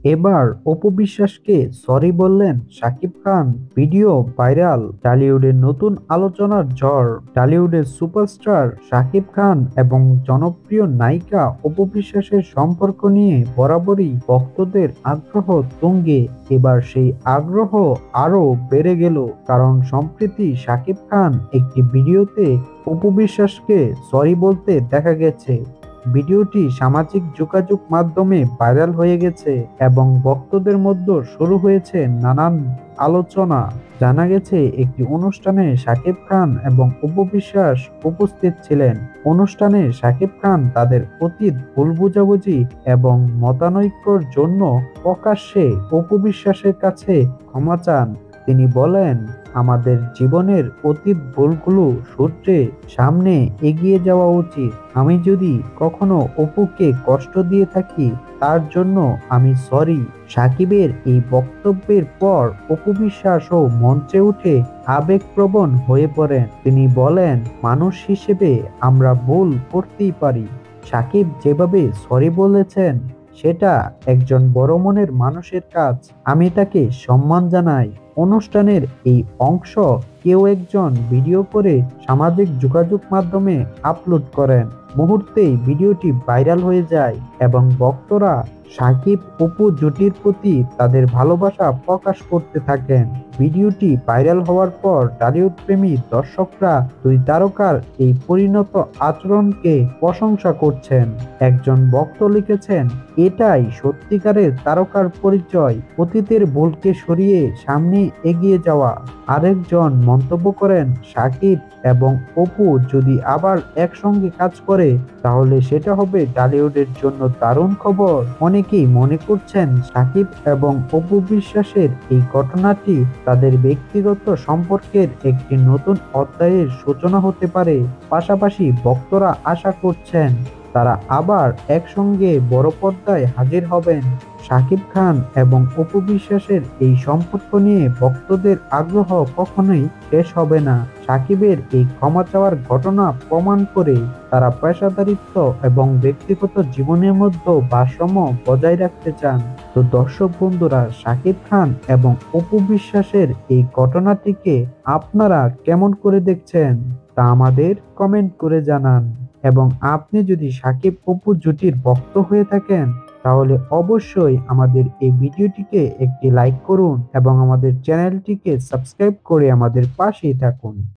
এবার অপু বিশ্বাসকে সরি বললেন শাকিব খান। ভিডিও ভাইরাল, টলিউডের নতুন আলোচনার ঝড়। টলিউডের সুপারস্টার শাকিব খান এবং জনপ্রিয় নায়িকা অপু বিশ্বাসের সম্পর্ক নিয়ে বরাবরই ভক্তদের আগ্রহ তুঙ্গে। এবার সেই আগ্রহ আরো বেড়ে গেল, কারণ সম্প্রতি শাকিব খান একটি ভিডিওতে অপু বিশ্বাসকে সরি বলতে দেখা গেছে। ভিডিওটি সামাজিক যোগাযোগ মাধ্যমে ভাইরাল হয়ে গেছে এবং ভক্তদের মধ্যে শুরু হয়েছে নানান আলোচনা। জানা গেছে একটি অনুষ্ঠানে শাকিব খান এবং অপু বিশ্বাস উপস্থিত ছিলেন। অনুষ্ঠানে শাকিব খান তাদের অতীত ভুল বোঝাবুঝি এবং মতানৈক্যর জন্য প্রকাশ্যে অপু বিশ্বাসের কাছে ক্ষমা চান। তিনি বলেন, আমাদের জীবনের অতীত ভুলগুলো শুধরে সামনে এগিয়ে যাওয়া উচিত। আমি যদি কখনো অপুকে কষ্ট দিয়ে থাকি তার জন্য আমি সরি। সাকিবের এই বক্তব্যের পর অপু বিশ্বাসও মঞ্চে উঠে আবেগপ্রবণ হয়ে পড়েন। তিনি বলেন, মানুষ হিসেবে আমরা ভুল করতেই পারি। সাকিব যেভাবে সরি বলেছেন সেটা একজন বড় মনের মানুষের কাজ। আমি তাকে সম্মান জানাই। অনুষ্ঠানের এই অংশ কেউ একজন ভিডিও করে সামাজিক যোগাযোগ মাধ্যমে আপলোড করেন। মুহূর্তেই ভিডিওটি ভাইরাল হয়ে যায় এবং ভক্তরা সাকিব অপু জুটির প্রতি তাদের ভালোবাসা প্রকাশ করতে থাকেন। ভিডিওটি ভাইরাল হওয়ার পর টলিউড প্রেমী দর্শকরা দুই তারকার এই পরিণত আচরণকে প্রশংসা করছেন। একজন ভক্ত লিখেছেন, এটাই সত্যিকারের তারকার পরিচয়, অতীতের ভুলকে সরিয়ে সামনে এগিয়ে যাওয়া। আরেকজন মন্তব্য করেন, সাকিব এবং অপু যদি আবার একসঙ্গে কাজ করে তাহলে সেটা হবে টলিউডের জন্য দারুণ খবর। অনেকেই মনে করছেন সাকিব এবং অপু বিশ্বাসের এই ঘটনাটি তাদের ব্যক্তিগত সম্পর্কের একটি নতুন অধ্যায়ের সূচনা হতে পারে। পাশাপাশি ভক্তরা আশা করছেন তারা আবার একসঙ্গে বড় পর্দায় হাজির হবেন। শাকিব খান এবং অপু বিশ্বাসের এই সম্পর্ক নিয়ে ভক্তদের আগ্রহ কখনোই শেষ হবে না। সাকিবের এই ক্ষমা চাওয়ার ঘটনা প্রমাণ করে তারা পেশাদারিত্ব এবং ব্যক্তিগত জীবনের মধ্যে ভারসাম্য বজায় রাখতে চান। তো দর্শক বন্ধুরা, শাকিব খান এবং অপু বিশ্বাসের এই ঘটনাটিকে আপনারা কেমন করে দেখছেন তা আমাদের কমেন্ট করে জানান। এবং আপনি যদি সাকিব অপু জুটির ভক্ত হয়ে থাকেন তাহলে অবশ্যই আমাদের এই ভিডিওটিকে একটি লাইক করুন এবং আমাদের চ্যানেলটিকে সাবস্ক্রাইব করে আমাদের পাশেই থাকুন।